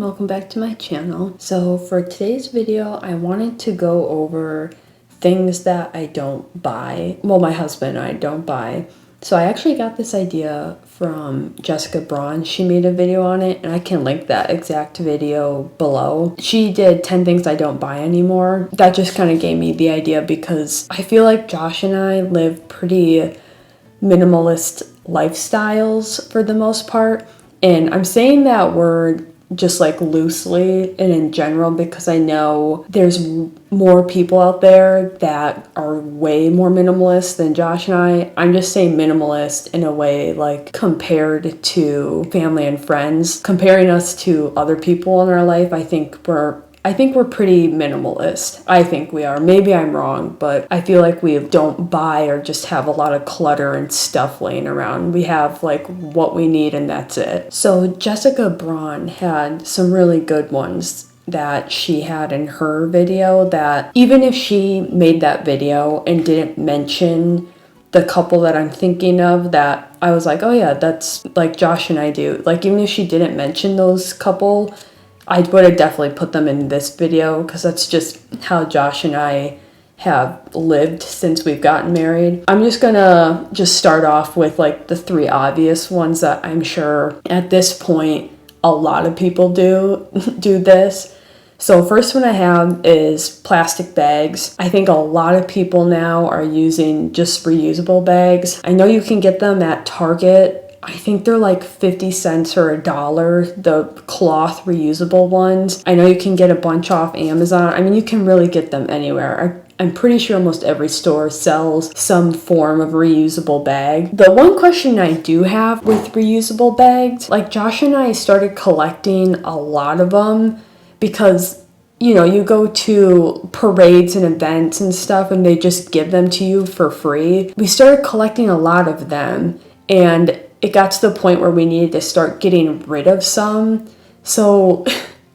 welcome back to my channel. So for today's video, I wanted to go over things that I don't buy. Well, my husband and I don't buy. So I actually got this idea from Jessica Braun. She made a video on it, and I can link that exact video below. She did 10 things I don't buy anymore. That just kind of gave me the idea because I feel like Josh and I live pretty minimalist lifestyles for the most part. And I'm saying that word just like loosely and in general because I know there's more people out there that are way more minimalist than Josh and I. I'm just saying minimalist in a way like compared to family and friends. Comparing us to other people in our life, I think we're pretty minimalist. I think we are. Maybe I'm wrong, but I feel like we don't buy or just have a lot of clutter and stuff laying around. We have like what we need and that's it. So Jessica Braun had some really good ones that she had in her video that even if she made that video and didn't mention the couple that I'm thinking of, that I was like, oh yeah, that's like Josh and I do. Like even if she didn't mention those couple, I would have definitely put them in this video because that's just how Josh and I have lived since we've gotten married. I'm just gonna start off with like the three obvious ones that I'm sure at this point a lot of people do this. So first one I have is plastic bags. I think a lot of people now are using just reusable bags. I know you can get them at Target. I think they're like 50 cents or $1, the cloth reusable ones. I know you can get a bunch off Amazon. I mean, you can really get them anywhere. I'm pretty sure almost every store sells some form of reusable bag. The one question I do have with reusable bags, like Josh and I started collecting a lot of them because you go to parades and events and stuff and they just give them to you for free. We started collecting a lot of them and it got to the point where we needed to start getting rid of some. So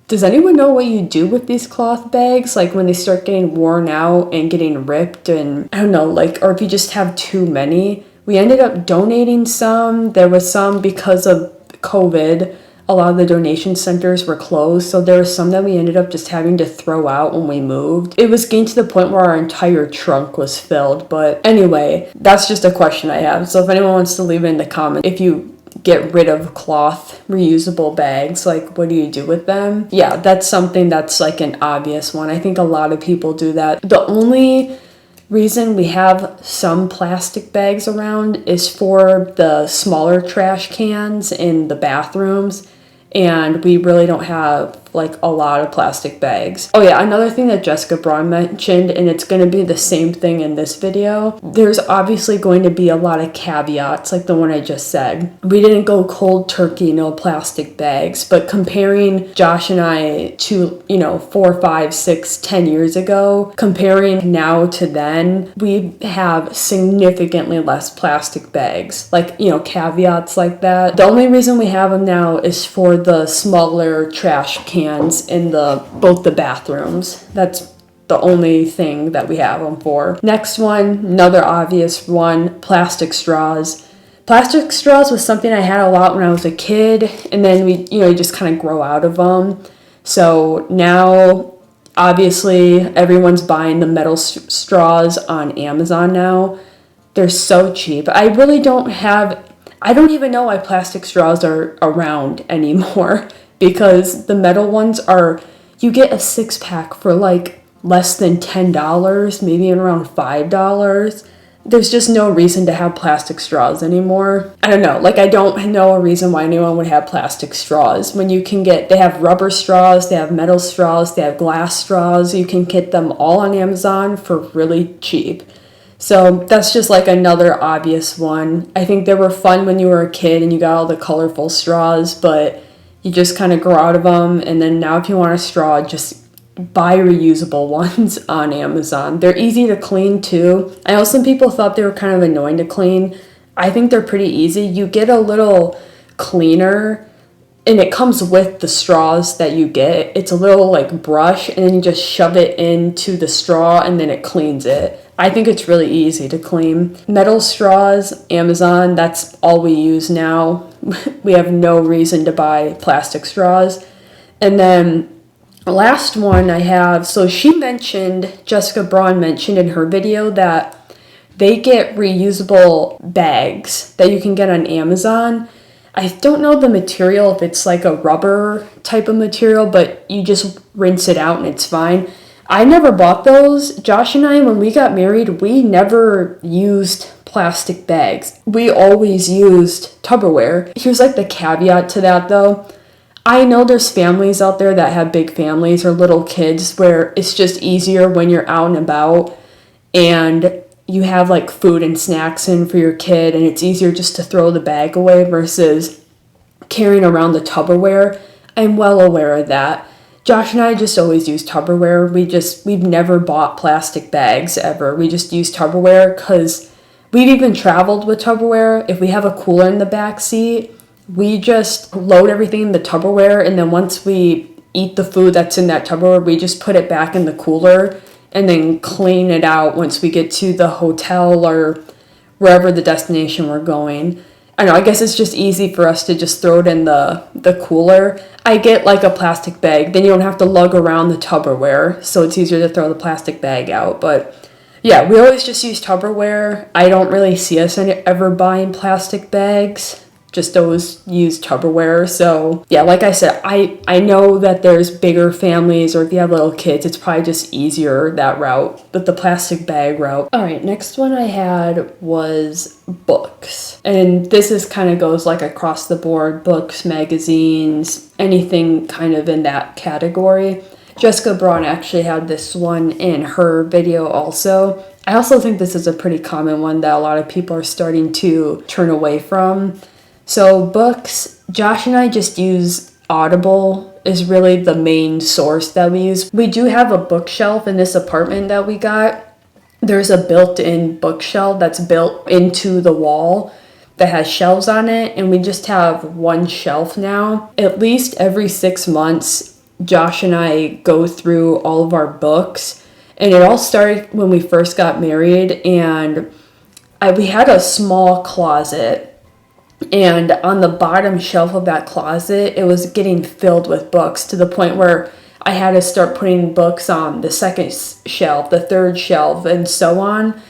does anyone know what you do with these cloth bags? Like when they start getting worn out and getting ripped and I don't know, like, or if you just have too many. We ended up donating some. There was some because of COVID. A lot of the donation centers were closed, so there were some that we ended up just having to throw out when we moved. It was getting to the point where our entire trunk was filled, but anyway, that's just a question I have. So if anyone wants to leave it in the comments, if you get rid of cloth reusable bags, like what do you do with them? Yeah, that's something that's like an obvious one. I think a lot of people do that. The only reason we have some plastic bags around is for the smaller trash cans in the bathrooms. And we really don't have like a lot of plastic bags. Oh yeah, another thing that Jessica Braun mentioned, and it's going to be the same thing in this video, there's obviously going to be a lot of caveats like the one I just said. We didn't go cold turkey, no plastic bags, but comparing Josh and I to 4, 5, 6, 10 years ago, comparing now to then, we have significantly less plastic bags, like caveats like that. The only reason we have them now is for the smaller trash cans in both the bathrooms. That's the only thing that we have them for. Next one, another obvious one, plastic straws. Plastic straws was something I had a lot when I was a kid, and then you just kind of grow out of them. So now, obviously, everyone's buying the metal straws on Amazon now. They're so cheap. I don't even know why plastic straws are around anymore because the metal ones you get a 6-pack for like less than $10, maybe around $5. There's just no reason to have plastic straws anymore. I don't know, like I don't know a reason why anyone would have plastic straws when they have rubber straws, they have metal straws, they have glass straws. You can get them all on Amazon for really cheap. So that's just like another obvious one. I think they were fun when you were a kid and you got all the colorful straws, but you just kind of grow out of them. And then now if you want a straw, just buy reusable ones on Amazon. They're easy to clean too. I know some people thought they were kind of annoying to clean. I think they're pretty easy. You get a little cleaner and it comes with the straws that you get. It's a little like brush and then you just shove it into the straw and then it cleans it. I think it's really easy to clean. Metal straws, Amazon, that's all we use now. We have no reason to buy plastic straws. And then last one I have, so Jessica Braun mentioned in her video that they get reusable bags that you can get on Amazon. I don't know the material, if it's like a rubber type of material, but you just rinse it out and it's fine. I never bought those. Josh and I, when we got married, we never used plastic bags. We always used Tupperware. Here's like the caveat to that though. I know there's families out there that have big families or little kids where it's just easier when you're out and about and you have like food and snacks in for your kid, and it's easier just to throw the bag away versus carrying around the Tupperware. I'm well aware of that. Josh and I just always use Tupperware. We've never bought plastic bags ever. We just use Tupperware because we've even traveled with Tupperware. If we have a cooler in the back seat, we just load everything in the Tupperware, and then once we eat the food that's in that Tupperware, we just put it back in the cooler and then clean it out once we get to the hotel or wherever the destination we're going. I know, I guess it's just easy for us to just throw it in the cooler. I get like a plastic bag, then you don't have to lug around the Tupperware, so it's easier to throw the plastic bag out. But yeah, we always just use Tupperware. I don't really see us ever buying plastic bags. Just always use Tupperware. So yeah, like I said, I know that there's bigger families, or if you have little kids, it's probably just easier that route, but the plastic bag route. All right, next one I had was books. And this is kind of goes like across the board, books, magazines, anything kind of in that category. Jessica Braun actually had this one in her video also. I also think this is a pretty common one that a lot of people are starting to turn away from. So books, Josh and I just use Audible is really the main source that we use. We do have a bookshelf in this apartment that we got. There's a built-in bookshelf that's built into the wall that has shelves on it, and we just have one shelf now. At least every 6 months, Josh and I go through all of our books, and it all started when we first got married, and we had a small closet. And on the bottom shelf of that closet, it was getting filled with books to the point where I had to start putting books on the second shelf, the third shelf, and so on.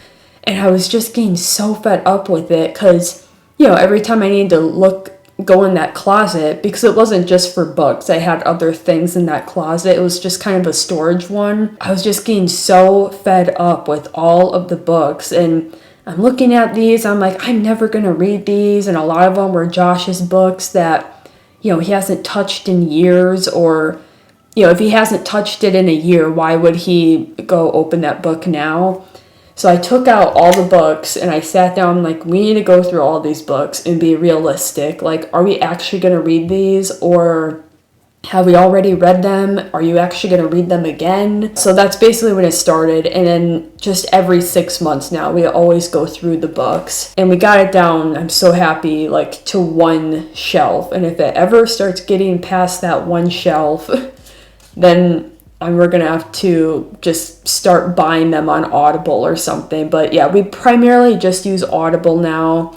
And I was just getting so fed up with it because, every time I needed to go in that closet, because it wasn't just for books. I had other things in that closet. It was just kind of a storage one. I was just getting so fed up with all of the books, and I'm looking at these, I'm like, I'm never going to read these, and a lot of them were Josh's books that, he hasn't touched in years, or, if he hasn't touched it in a year, why would he go open that book now? So I took out all the books, and I sat down, like, we need to go through all these books and be realistic. Like, are we actually going to read these, or have we already read them? Are you actually going to read them again? So that's basically when it started. And then just every 6 months now, we always go through the books. And we got it down, I'm so happy, like to one shelf. And if it ever starts getting past that one shelf, then we're going to have to just start buying them on Audible or something. But yeah, we primarily just use Audible now.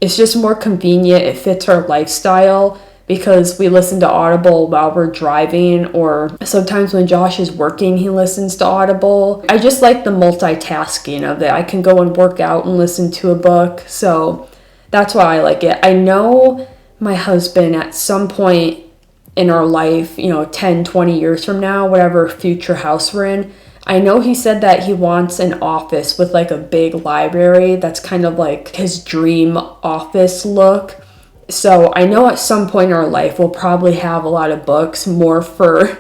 It's just more convenient. It fits our lifestyle, because we listen to Audible while we're driving, or sometimes when Josh is working, he listens to Audible. I just like the multitasking of it. I can go and work out and listen to a book, so that's why I like it. I know my husband at some point in our life, 10, 20 years from now, whatever future house we're in, I know he said that he wants an office with like a big library. That's kind of like his dream office look. So I know at some point in our life we'll probably have a lot of books, more for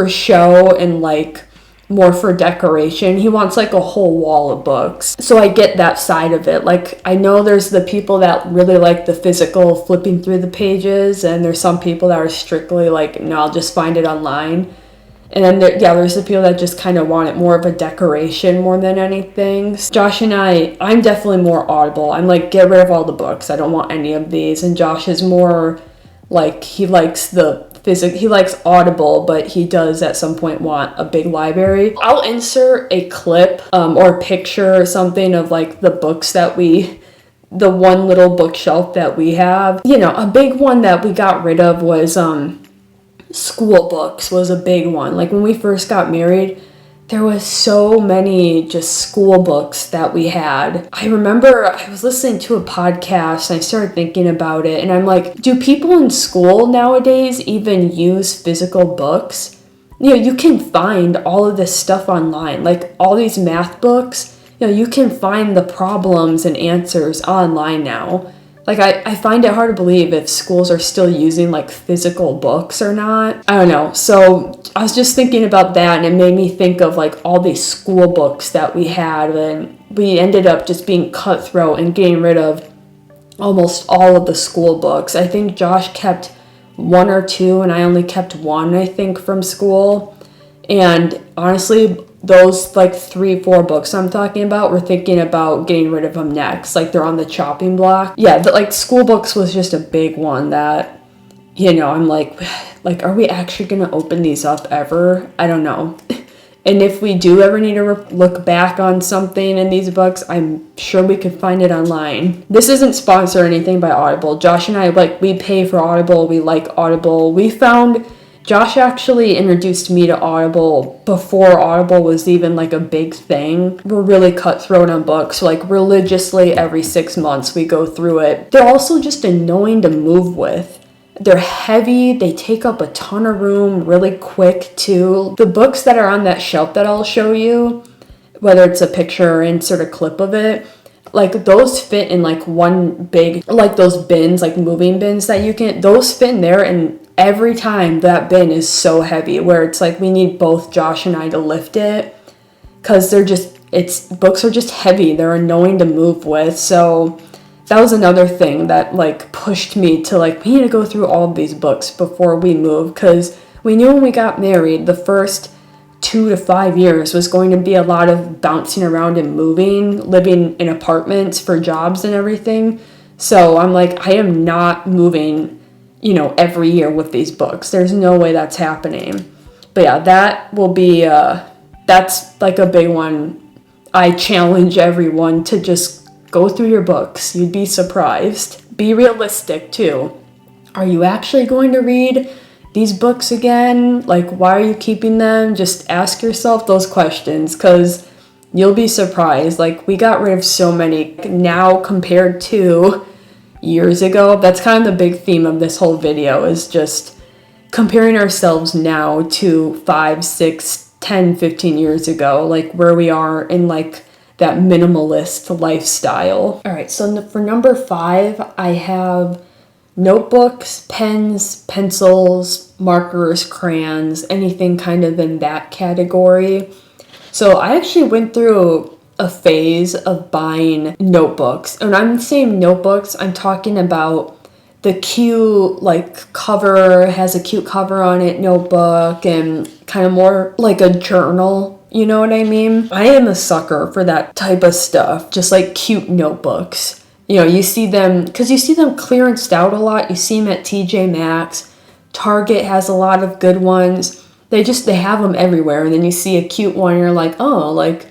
show and like more for decoration. He wants like a whole wall of books. So I get that side of it. Like, I know there's the people that really like the physical flipping through the pages, and there's some people that are strictly like, no, I'll just find it online. And then there's the people that just kind of want it more of a decoration more than anything. Josh and I'm definitely more Audible. I'm like, get rid of all the books. I don't want any of these. And Josh is more like, he likes he likes Audible, but he does at some point want a big library. I'll insert a clip or a picture or something of like the books that the one little bookshelf that we have. A big one that we got rid of was School books was a big one. Like when we first got married, there was so many just school books that we had. I remember I was listening to a podcast and I started thinking about it, and I'm like, do people in school nowadays even use physical books? You know, you can find all of this stuff online, like all these math books. You know, you can find the problems and answers online now. Like, I find it hard to believe if schools are still using, like, physical books or not. I don't know. So I was just thinking about that, and it made me think of, like, all these school books that we had, and we ended up just being cutthroat and getting rid of almost all of the school books. I think Josh kept one or two, and I only kept one, I think, from school. And honestly, those like 3-4 books I'm talking about, we're thinking about getting rid of them next. Like they're on the chopping block. Yeah, but like school books was just a big one that, you know, I'm like, are we actually going to open these up ever? I don't know. And if we do ever need to look back on something in these books, I'm sure we could find it online. This isn't sponsored or anything by Audible. Josh and I, like, we pay for Audible. We like Audible. Josh actually introduced me to Audible before Audible was even like a big thing. We're really cutthroat on books. Like religiously every 6 months we go through it. They're also just annoying to move with. They're heavy. They take up a ton of room really quick too. The books that are on that shelf that I'll show you, whether it's a picture or insert a clip of it, like those fit in like one big, like those bins, like moving bins that you can, those fit in there, and every time that bin is so heavy where it's like we need both Josh and I to lift it because books are just heavy. They're annoying to move with. So that was another thing that like pushed me to like, we need to go through all of these books before we move, because we knew when we got married, the first 2 to 5 years was going to be a lot of bouncing around and moving, living in apartments for jobs and everything. So I'm like, I am not moving, you know, every year with these books. There's no way that's happening. But yeah, that will be, that's like a big one. I challenge everyone to just go through your books. You'd be surprised. Be realistic too. Are you actually going to read these books again? Like, why are you keeping them? Just ask yourself those questions, because you'll be surprised. Like, we got rid of so many now compared to years ago. That's kind of the big theme of this whole video, is just comparing ourselves now to 5, 6, 10, 15 years ago, like where we are in like that minimalist lifestyle. All right, so for number 5, I have notebooks, pens, pencils, markers, crayons, anything kind of in that category. So I actually went through a phase of buying notebooks. And I'm saying notebooks, I'm talking about the cute, like, cover, has a cute cover on it, notebook, and kind of more like a journal, you know what I mean? I am a sucker for that type of stuff, just like cute notebooks. You know, you see them, because you see them clearanced out a lot. You see them at TJ Maxx. Target has a lot of good ones. They have them everywhere. And then you see a cute one and you're like, oh, like,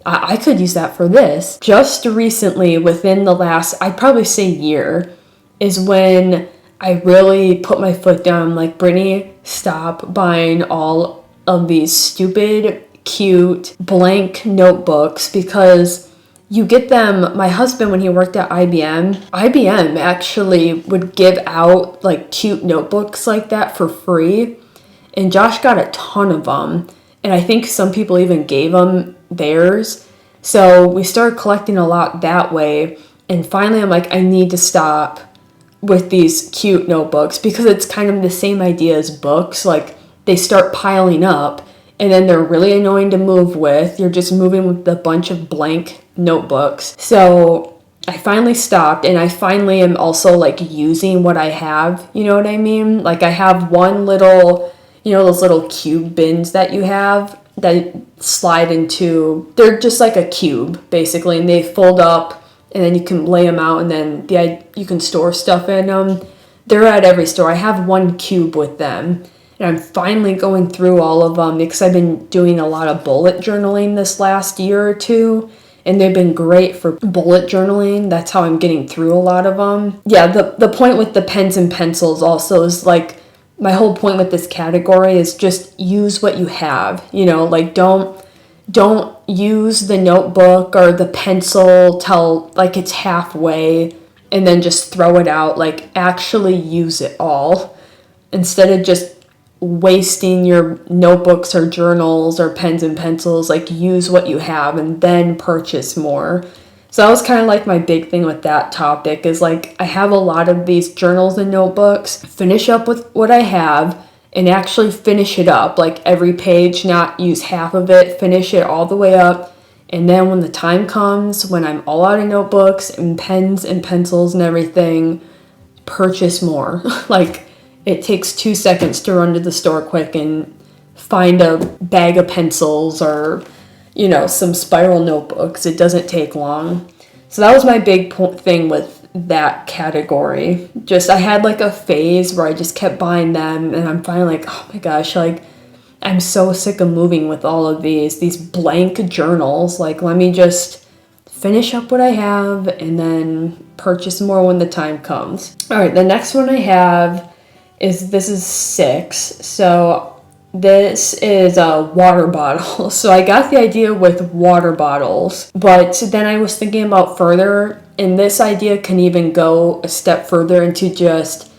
I could use that for this. Just recently, within the last, I'd probably say year, is when I really put my foot down. Like, Brittany, stop buying all of these stupid, cute, blank notebooks, because you get them. My husband, when he worked at IBM actually would give out like cute notebooks like that for free. And Josh got a ton of them. And I think some people even gave them theirs. So we started collecting a lot that way. And finally, I'm like, I need to stop with these cute notebooks, because it's kind of the same idea as books. Like, they start piling up and then they're really annoying to move with. You're just moving with a bunch of blank notebooks. So I finally stopped, and I finally am also like using what I have, you know what I mean? Like, I have one little, you know, those little cube bins that you have that slide into, they're just like a cube basically, and they fold up, and then you can lay them out, and then you can store stuff in them. They're at every store. I have one cube with them, and I'm finally going through all of them because I've been doing a lot of bullet journaling this last year or two, and they've been great for bullet journaling. That's how I'm getting through a lot of them. Yeah, the point with the pens and pencils also is like, my whole point with this category is just use what you have, you know, like don't use the notebook or the pencil till like it's halfway and then just throw it out. Like actually use it all instead of just wasting your notebooks or journals or pens and pencils. Like use what you have and then purchase more. So that was kind of like my big thing with that topic is like I have a lot of these journals and notebooks. Finish up with what I have and actually finish it up. Like every page, not use half of it, finish it all the way up. And then when the time comes, when I'm all out of notebooks and pens and pencils and everything, purchase more. Like it takes 2 seconds to run to the store quick and find a bag of pencils or, you know, some spiral notebooks. It doesn't take long. So that was my big thing with that category. Just I had like a phase where I just kept buying them and I'm finally like, oh my gosh, like I'm so sick of moving with all of these blank journals. Like let me just finish up what I have and then purchase more when the time comes. All right, the next one I have this is 6. So this is a water bottle. So I got the idea with water bottles, but then I was thinking about further, and this idea can even go a step further into just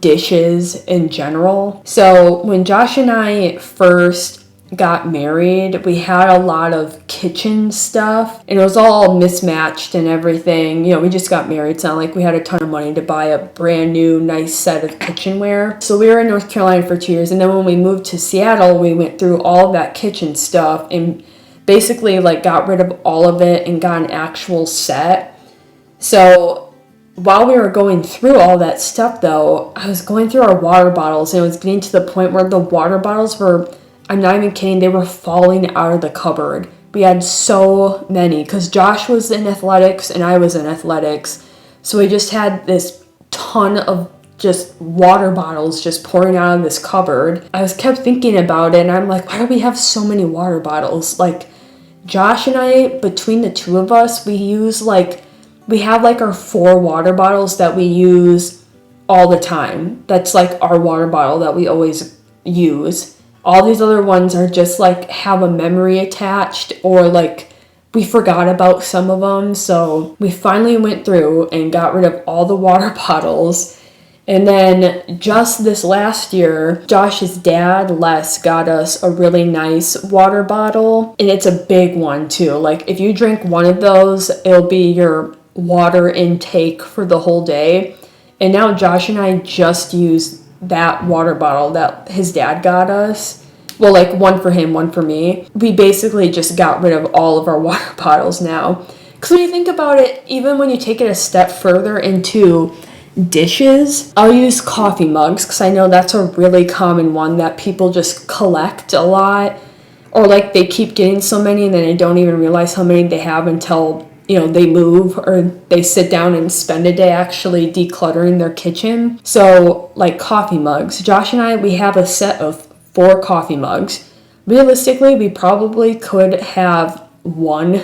dishes in general. So when Josh and I first got married, we had a lot of kitchen stuff and it was all mismatched and everything. You know, we just got married. It's not like we had a ton of money to buy a brand new nice set of kitchenware. So we were in North Carolina for 2 years, and then when we moved to Seattle, we went through all of that kitchen stuff and basically like got rid of all of it and got an actual set. So while we were going through all that stuff though, I was going through our water bottles and it was getting to the point where the water bottles were, I'm not even kidding, they were falling out of the cupboard. We had so many because Josh was in athletics and I was in athletics. So we just had this ton of just water bottles just pouring out of this cupboard. I was kept thinking about it and I'm like, why do we have so many water bottles? Like Josh and I, between the two of us, we have like our 4 water bottles that we use all the time. That's like our water bottle that we always use. All these other ones are just like have a memory attached or like we forgot about some of them. So we finally went through and got rid of all the water bottles. And then just this last year, Josh's dad, Les, got us a really nice water bottle. And it's a big one too. Like if you drink one of those, it'll be your water intake for the whole day. And now Josh and I just use that water bottle that his dad got us. Well, like one for him, one for me. We basically just got rid of all of our water bottles now. Because when you think about it, even when you take it a step further into dishes, I'll use coffee mugs because I know that's a really common one that people just collect a lot. Or like they keep getting so many and then they don't even realize how many they have until, you know, they move or they sit down and spend a day actually decluttering their kitchen. So like coffee mugs. Josh and I, we have a set of 4 coffee mugs. Realistically, we probably could have one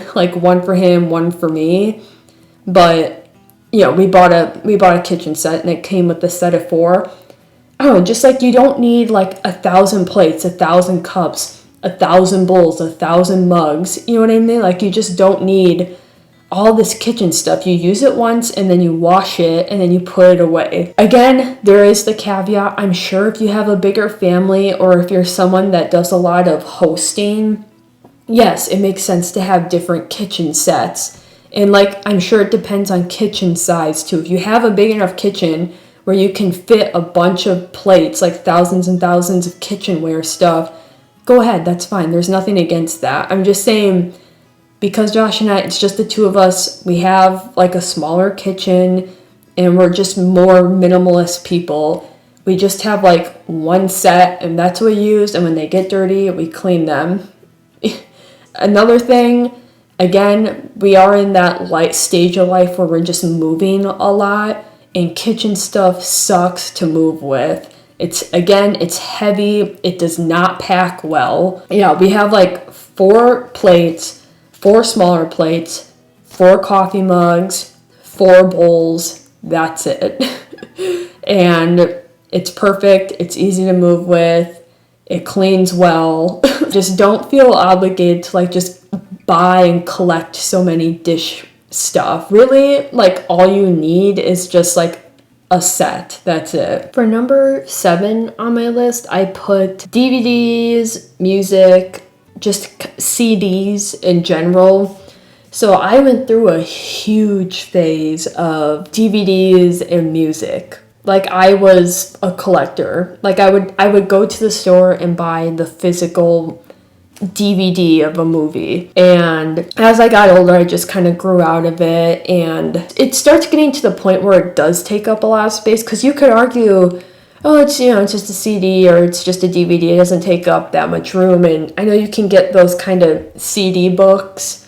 for him, one for me. But, you know, we bought a kitchen set and it came with a set of 4. I don't know, just like you don't need like 1,000 plates, 1,000 cups, 1,000 bowls, 1,000 mugs. You know what I mean? Like you just don't need all this kitchen stuff. You use it once and then you wash it and then you put it away. Again, there is the caveat. I'm sure if you have a bigger family or if you're someone that does a lot of hosting, yes, it makes sense to have different kitchen sets. And like, I'm sure it depends on kitchen size too. If you have a big enough kitchen where you can fit a bunch of plates, like thousands and thousands of kitchenware stuff, go ahead, that's fine. There's nothing against that. I'm just saying, because Josh and I, it's just the two of us, we have like a smaller kitchen and we're just more minimalist people. We just have like one set and that's what we use, and when they get dirty, we clean them. Another thing, again, we are in that light stage of life where we're just moving a lot and kitchen stuff sucks to move with. It's heavy. It does not pack well. Yeah, we have like 4 plates, 4 smaller plates, 4 coffee mugs, 4 bowls. That's it. And It's perfect. It's easy to move with. It cleans well. Just don't feel obligated to like just buy and collect so many dish stuff. Really, like all you need is just like a set. That's it. For number 7 on my list, I put DVDs, music, just CDs in general. So I went through a huge phase of DVDs and music. Like I was a collector. Like I would go to the store and buy the physical DVD of a movie. And as I got older, I just kind of grew out of it. And it starts getting to the point where it does take up a lot of space, because you could argue, oh, it's, you know, it's just a CD or it's just a DVD. It doesn't take up that much room. And I know you can get those kind of CD books.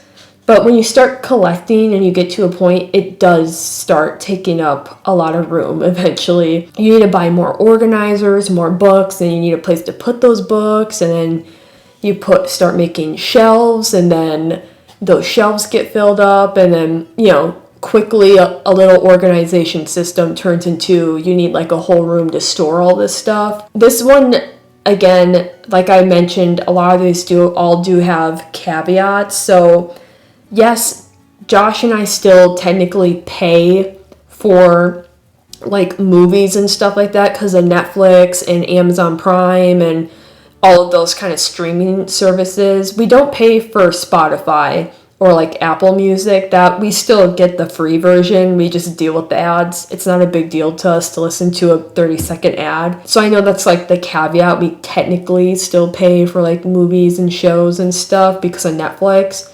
But when you start collecting and you get to a point, it does start taking up a lot of room eventually. You need to buy more organizers, more books, and you need a place to put those books, and then you start making shelves, and then those shelves get filled up, and then, you know, quickly a little organization system turns into you need like a whole room to store all this stuff. This one, again, like I mentioned, a lot of these all do have caveats. So yes, Josh and I still technically pay for like movies and stuff like that because of Netflix and Amazon Prime and all of those kind of streaming services. We don't pay for Spotify or like Apple Music. That we still get the free version. We just deal with the ads. It's not a big deal to us to listen to a 30-second ad. So I know that's like the caveat. We technically still pay for like movies and shows and stuff because of Netflix.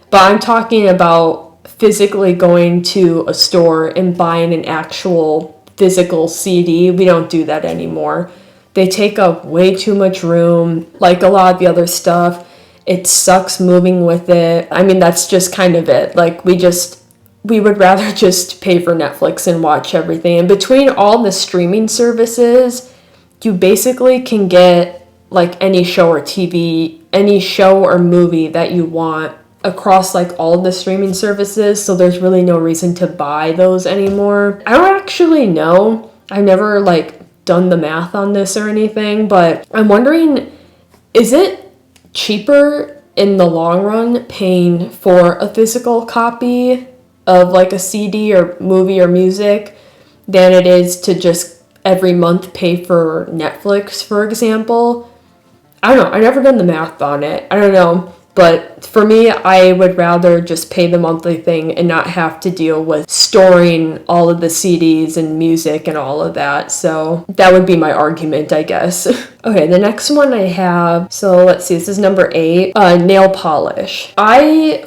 But I'm talking about physically going to a store and buying an actual physical CD. We don't do that anymore. They take up way too much room. Like a lot of the other stuff, it sucks moving with it. I mean, that's just kind of it. Like we would rather just pay for Netflix and watch everything. And between all the streaming services, you basically can get like any show or TV, any show or movie that you want across like all of the streaming services, so there's really no reason to buy those anymore. I don't actually know. I've never like done the math on this or anything, but I'm wondering, is it cheaper in the long run paying for a physical copy of like a CD or movie or music than it is to just every month pay for Netflix, for example? I don't know. I've never done the math on it. I don't know. But for me, I would rather just pay the monthly thing and not have to deal with storing all of the CDs and music and all of that. So that would be my argument, I guess. Okay, the next one I have, so let's see, this is number 8, nail polish. There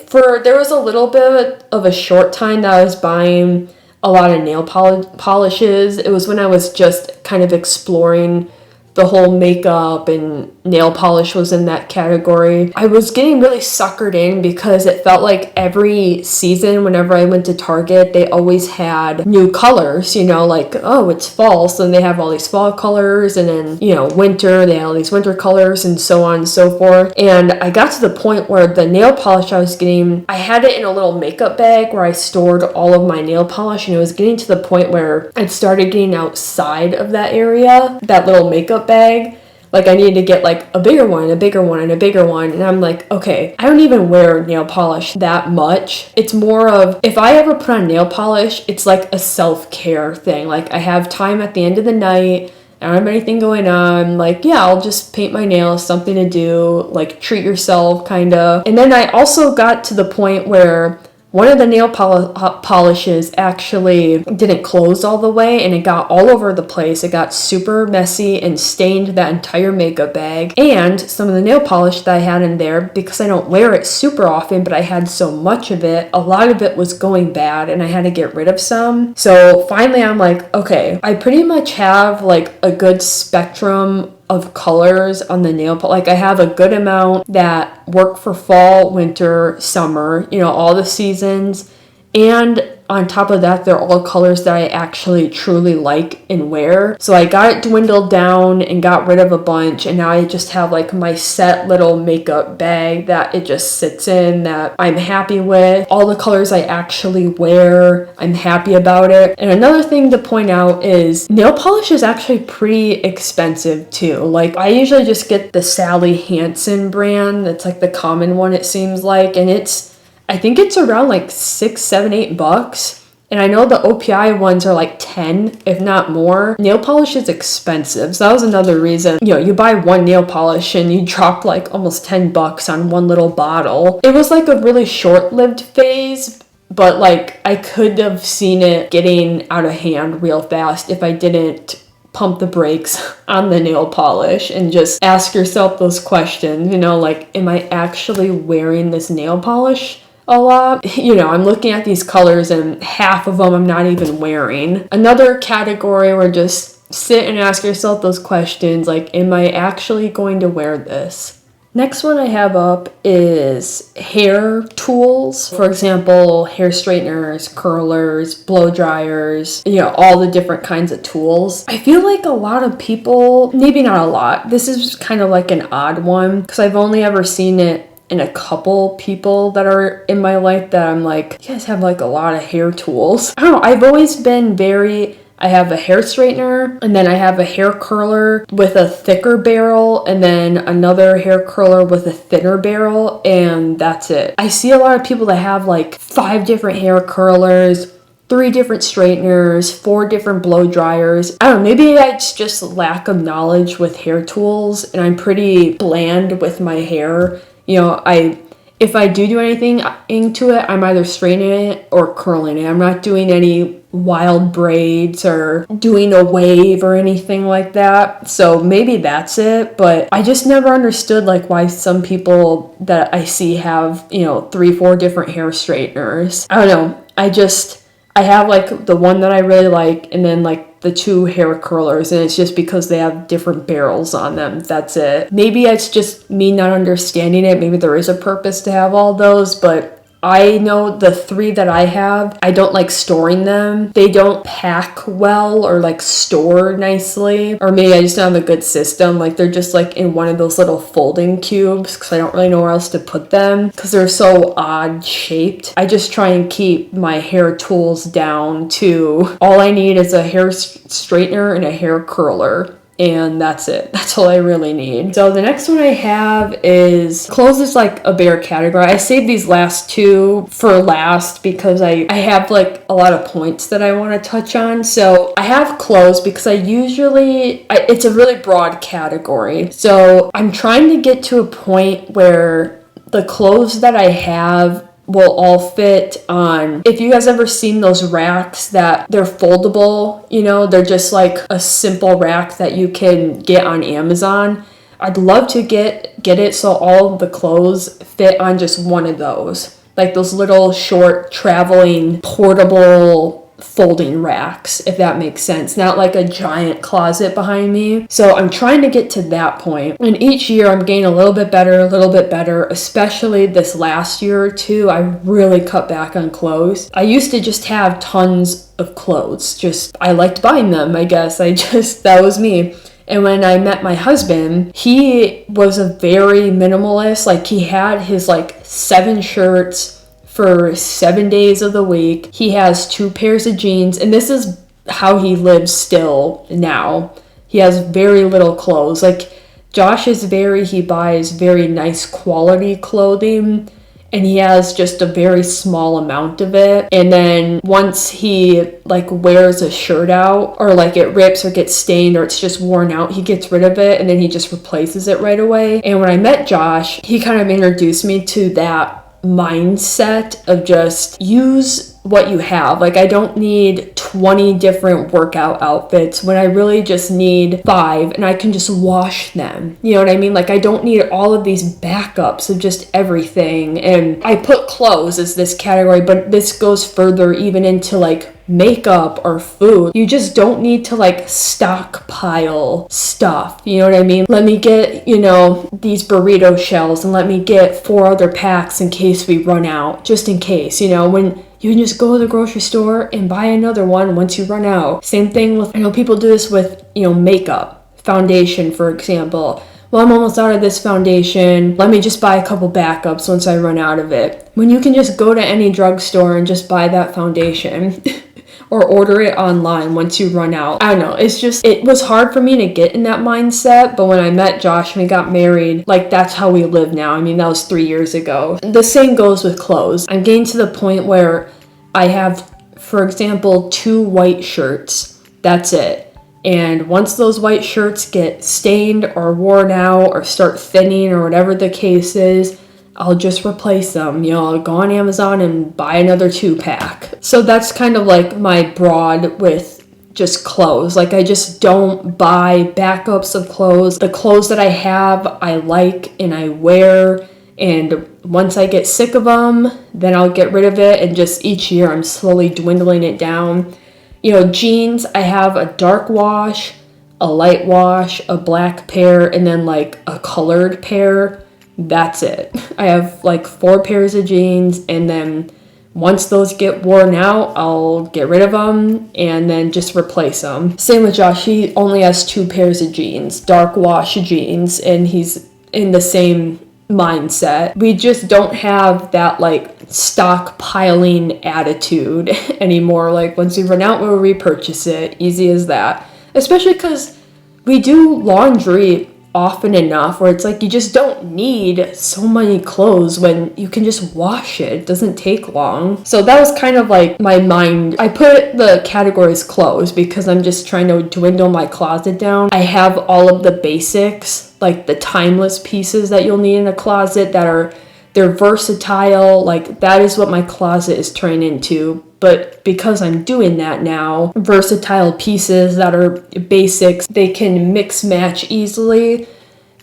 was a little bit of a short time that I was buying a lot of nail polishes. It was when I was just kind of exploring the whole makeup, and nail polish was in that category. I was getting really suckered in because it felt like every season whenever I went to Target, they always had new colors, you know, like, oh, it's fall, so they have all these fall colors, and then, you know, winter, they had all these winter colors, and so on and so forth. And I got to the point where the nail polish I was getting, I had it in a little makeup bag where I stored all of my nail polish, and it was getting to the point where it started getting outside of that area, that little makeup bag. Like I needed to get like a bigger one and a bigger one and a bigger one, and I'm like, okay, I don't even wear nail polish that much. It's more of, if I ever put on nail polish, it's like a self-care thing. Like I have time at the end of the night, I don't have anything going on, like, yeah, I'll just paint my nails, something to do, like treat yourself kind of. And then I also got to the point where one of the nail polishes actually didn't close all the way, and it got all over the place. It got super messy and stained that entire makeup bag. And some of the nail polish that I had in there, because I don't wear it super often, but I had so much of it, a lot of it was going bad, and I had to get rid of some. So finally I'm like, okay, I pretty much have like a good spectrum of colors on the nail polish. Like I have a good amount that work for fall, winter, summer, you know, all the seasons. And on top of that, they're all colors that I actually truly like and wear. So I got it dwindled down and got rid of a bunch, and now I just have like my set little makeup bag that it just sits in that I'm happy with. All the colors I actually wear, I'm happy about it. And another thing to point out is nail polish is actually pretty expensive too. Like I usually just get the Sally Hansen brand. That's like the common one, it seems like, and I think it's around like $6, $7, $8. And I know the OPI ones are like 10, if not more. Nail polish is expensive. So that was another reason. You know, you buy one nail polish and you drop like almost $10 on one little bottle. It was like a really short-lived phase, but like I could have seen it getting out of hand real fast if I didn't pump the brakes on the nail polish and just ask yourself those questions, you know, like, am I actually wearing this nail polish a lot? You know, I'm looking at these colors and half of them I'm not even wearing. Another category where just sit and ask yourself those questions, like, am I actually going to wear this? Next one I have up is hair tools. For example, hair straighteners, curlers, blow dryers, you know, all the different kinds of tools. I feel like a lot of people, maybe not a lot, this is kind of like an odd one because I've only ever seen it in a couple people that are in my life that I'm like, you guys have like a lot of hair tools. I don't know, I've always been I have a hair straightener, and then I have a hair curler with a thicker barrel, and then another hair curler with a thinner barrel, and that's it. I see a lot of people that have like 5 different hair curlers, 3 different straighteners, 4 different blow dryers. I don't know, maybe it's just lack of knowledge with hair tools, and I'm pretty bland with my hair. You know, if I do anything into it, I'm either straightening it or curling it. I'm not doing any wild braids or doing a wave or anything like that. So maybe that's it, but I just never understood like why some people that I see have, you know, 3-4 different hair straighteners. I don't know. I have like the one that I really like, and then like the 2 hair curlers, and it's just because they have different barrels on them. That's it. Maybe it's just me not understanding it. Maybe there is a purpose to have all those, but I know the 3 that I have, I don't like storing them. They don't pack well or like store nicely, or maybe I just don't have a good system. Like they're just like in one of those little folding cubes because I don't really know where else to put them because they're so odd shaped. I just try and keep my hair tools down to all I need is a hair straightener and a hair curler. And that's it. That's all I really need. So the next one I have is clothes is like a bigger category. I saved these last 2 for last because I have like a lot of points that I want to touch on. So I have clothes because it's a really broad category. So I'm trying to get to a point where the clothes that I have will all fit on. If you guys ever seen those racks that they're foldable, you know, they're just like a simple rack that you can get on Amazon. I'd love to get it so all the clothes fit on just one of those. Like those little short traveling portable folding racks, if that makes sense. Not like a giant closet behind me. So I'm trying to get to that point. And each year I'm getting a little bit better, especially this last year or 2. I really cut back on clothes. I used to just have tons of clothes. I liked buying them, I guess. That was me. And when I met my husband, he was a very minimalist. Like he had his like 7 shirts for 7 days of the week. He has 2 pairs of jeans, and this is how he lives still now. He has very little clothes. Like Josh he buys very nice quality clothing, and he has just a very small amount of it. And then once he like wears a shirt out, or like it rips or gets stained or it's just worn out, he gets rid of it and then he just replaces it right away. And when I met Josh, he kind of introduced me to that mindset of just use what you have. Like I don't need 20 different workout outfits when I really just need 5 and I can just wash them. You know what I mean? Like I don't need all of these backups of just everything. And I put clothes as this category, but this goes further even into like makeup or food. You just don't need to like stockpile stuff. You know what I mean? Let me get, these burrito shells and let me get 4 other packs in case we run out, just in case, when you can just go to the grocery store and buy another one once you run out. Same thing with, people do this with, makeup, foundation, for example. Well, I'm almost out of this foundation. Let me just buy a couple backups once I run out of it. When you can just go to any drugstore and just buy that foundation or order it online once you run out. I don't know. It was hard for me to get in that mindset, but when I met Josh and we got married, like that's how we live now. I mean, that was 3 years ago. The same goes with clothes. I'm getting to the point where I have, for example, 2 white shirts. That's it. And once those white shirts get stained or worn out or start thinning or whatever the case is, I'll just replace them. I'll go on Amazon and buy another 2-pack. So that's kind of like my broad with just clothes. Like I just don't buy backups of clothes. The clothes that I have, I like and I wear. And once I get sick of them, then I'll get rid of it. And just each year I'm slowly dwindling it down. Jeans, I have a dark wash, a light wash, a black pair, and then like a colored pair. That's it. I have like 4 pairs of jeans, and then once those get worn out, I'll get rid of them and then just replace them. Same with Josh. He only has 2 pairs of jeans, dark wash jeans, and he's in the same mindset. We just don't have that like stockpiling attitude anymore. Like once we run out, we'll repurchase it. Easy as that. Especially because we do laundry often enough where it's like you just don't need so many clothes when you can just wash it. It doesn't take long. So that was kind of like my mind. I put the categories clothes because I'm just trying to dwindle my closet down. I have all of the basics, like the timeless pieces that you'll need in a closet they're versatile. Like that is what my closet is turning into. But because I'm doing that now, versatile pieces that are basics, they can mix match easily.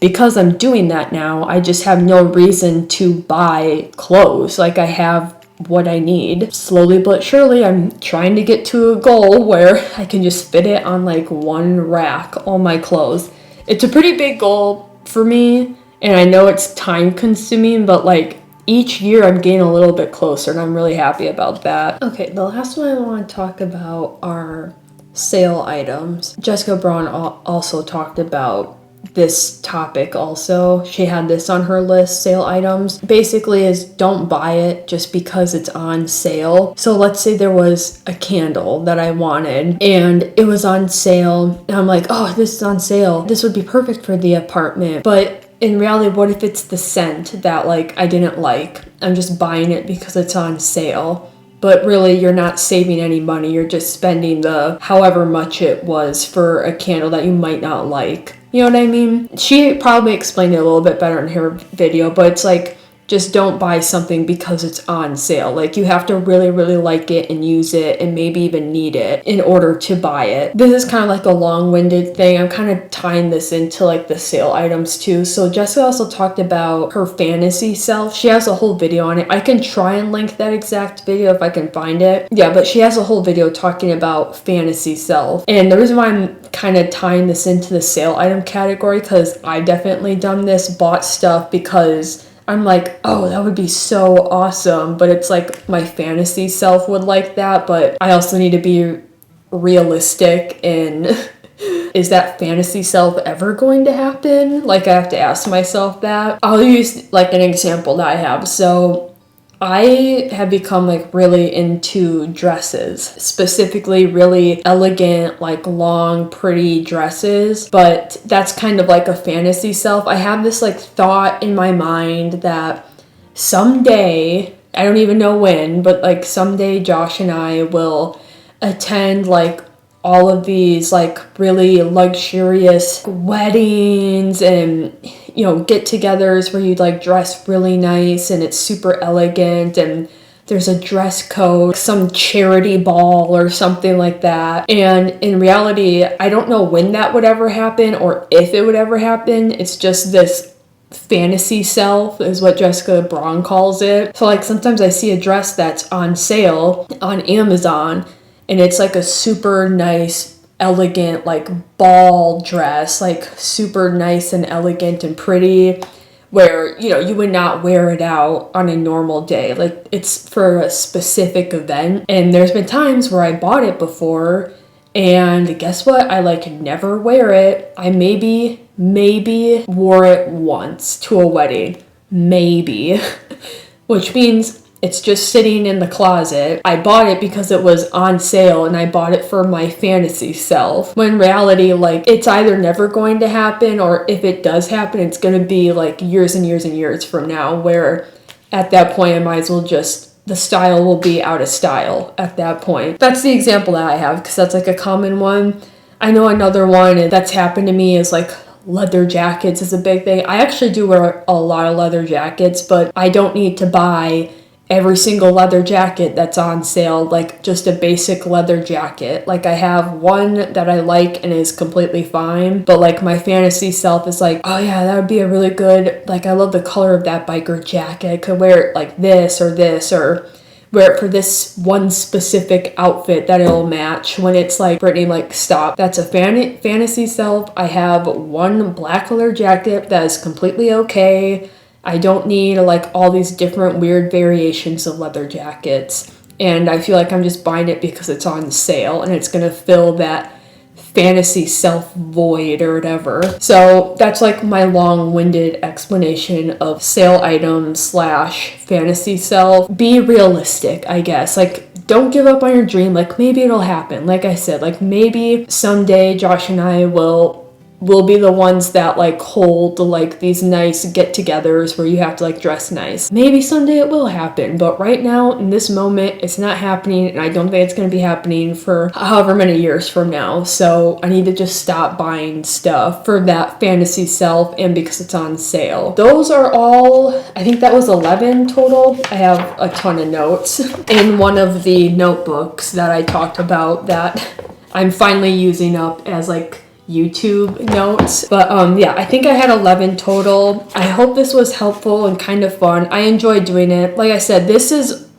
Because I'm doing that now, I just have no reason to buy clothes. Like I have what I need. Slowly but surely, I'm trying to get to a goal where I can just fit it on like one rack, all my clothes. It's a pretty big goal for me, and I know it's time consuming, but like each year I'm getting a little bit closer, and I'm really happy about that. Okay, the last one I want to talk about are sale items. Jessica Braun also talked about this topic also. She had this on her list, sale items. Basically is don't buy it just because it's on sale. So let's say there was a candle that I wanted and it was on sale. And I'm like, oh, this is on sale. This would be perfect for the apartment. But in reality, what if it's the scent that like I didn't like? I'm just buying it because it's on sale. But really, you're not saving any money. You're just spending the however much it was for a candle that you might not like. You know what I mean? She probably explained it a little bit better in her video, but it's like, just don't buy something because it's on sale. Like, you have to really, really like it and use it and maybe even need it in order to buy it. This is kind of like a long-winded thing. I'm kind of tying this into like the sale items too. So Jessica also talked about her fantasy self. She has a whole video on it. I can try and link that exact video if I can find it. Yeah, but she has a whole video talking about fantasy self. And the reason why I'm kind of tying this into the sale item category, because I've definitely done this, bought stuff because I'm like, oh, that would be so awesome. But it's like my fantasy self would like that. But I also need to be realistic and is that fantasy self ever going to happen? Like, I have to ask myself that. I'll use like an example that I have. So I have become like really into dresses, specifically really elegant, like long, pretty dresses. But that's kind of like a fantasy self. I have this like thought in my mind that someday, I don't even know when, but like someday Josh and I will attend like all of these like really luxurious weddings and, you know, get-togethers where you like dress really nice and it's super elegant and there's a dress code, some charity ball or something like that. And in reality, I don't know when that would ever happen or if it would ever happen. It's just this fantasy self is what Jessica Braun calls it. So like sometimes I see a dress that's on sale on Amazon and it's like a super nice, elegant, like ball dress, like super nice and elegant and pretty, where, you know, you would not wear it out on a normal day. Like, it's for a specific event. And there's been times where I bought it before, and guess what? I like never wear it. I maybe wore it once to a wedding. Maybe. Which means it's just sitting in the closet. I bought it because it was on sale, and I bought it for my fantasy self. When in reality, like, it's either never going to happen, or if it does happen, it's going to be like years and years and years from now, where at that point I might as well the style will be out of style at that point. That's the example that I have, because that's like a common one. I know another one that's happened to me is like leather jackets is a big thing. I actually do wear a lot of leather jackets, but I don't need to buy every single leather jacket that's on sale, like just a basic leather jacket. Like, I have one that I like and is completely fine, but like my fantasy self is like, oh yeah, that would be a really good, like, I love the color of that biker jacket. I could wear it like this, or wear it for this one specific outfit that it'll match. When it's like, Brittany, like, stop. That's a fantasy self. I have one black leather jacket that is completely okay. I don't need like all these different weird variations of leather jackets. And I feel like I'm just buying it because it's on sale and it's gonna fill that fantasy self void or whatever. So that's like my long-winded explanation of sale items / fantasy self. Be realistic, I guess. Like, don't give up on your dream. Like, maybe it'll happen. Like I said, like, maybe someday Josh and I will be the ones that like hold like these nice get-togethers where you have to like dress nice. Maybe someday it will happen, but right now in this moment it's not happening, and I don't think it's going to be happening for however many years from now. So I need to just stop buying stuff for that fantasy self and because it's on sale. Those are all, I think that was 11 total. I have a ton of notes in one of the notebooks that I talked about that I'm finally using up as like YouTube notes. But yeah, I think I had 11 total. I hope this was helpful and kind of fun. I enjoyed doing it. Like I said,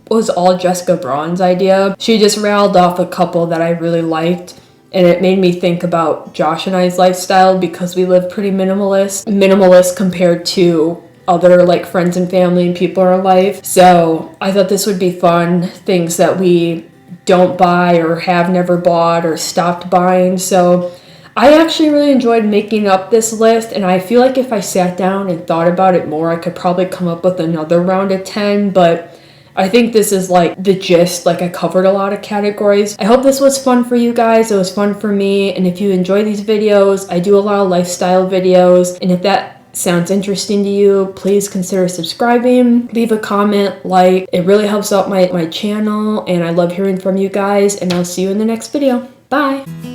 was all Jessica Braun's idea. She just rattled off a couple that I really liked, and it made me think about Josh and I's lifestyle because we live pretty minimalist compared to other like friends and family and people in our life. So I thought this would be fun, things that we don't buy or have never bought or stopped buying. So I actually really enjoyed making up this list, and I feel like if I sat down and thought about it more, I could probably come up with another round of 10, but I think this is like the gist. Like, I covered a lot of categories. I hope this was fun for you guys. It was fun for me, and if you enjoy these videos, I do a lot of lifestyle videos, and if that sounds interesting to you, please consider subscribing, leave a comment, like. It really helps out my channel, and I love hearing from you guys, and I'll see you in the next video. Bye!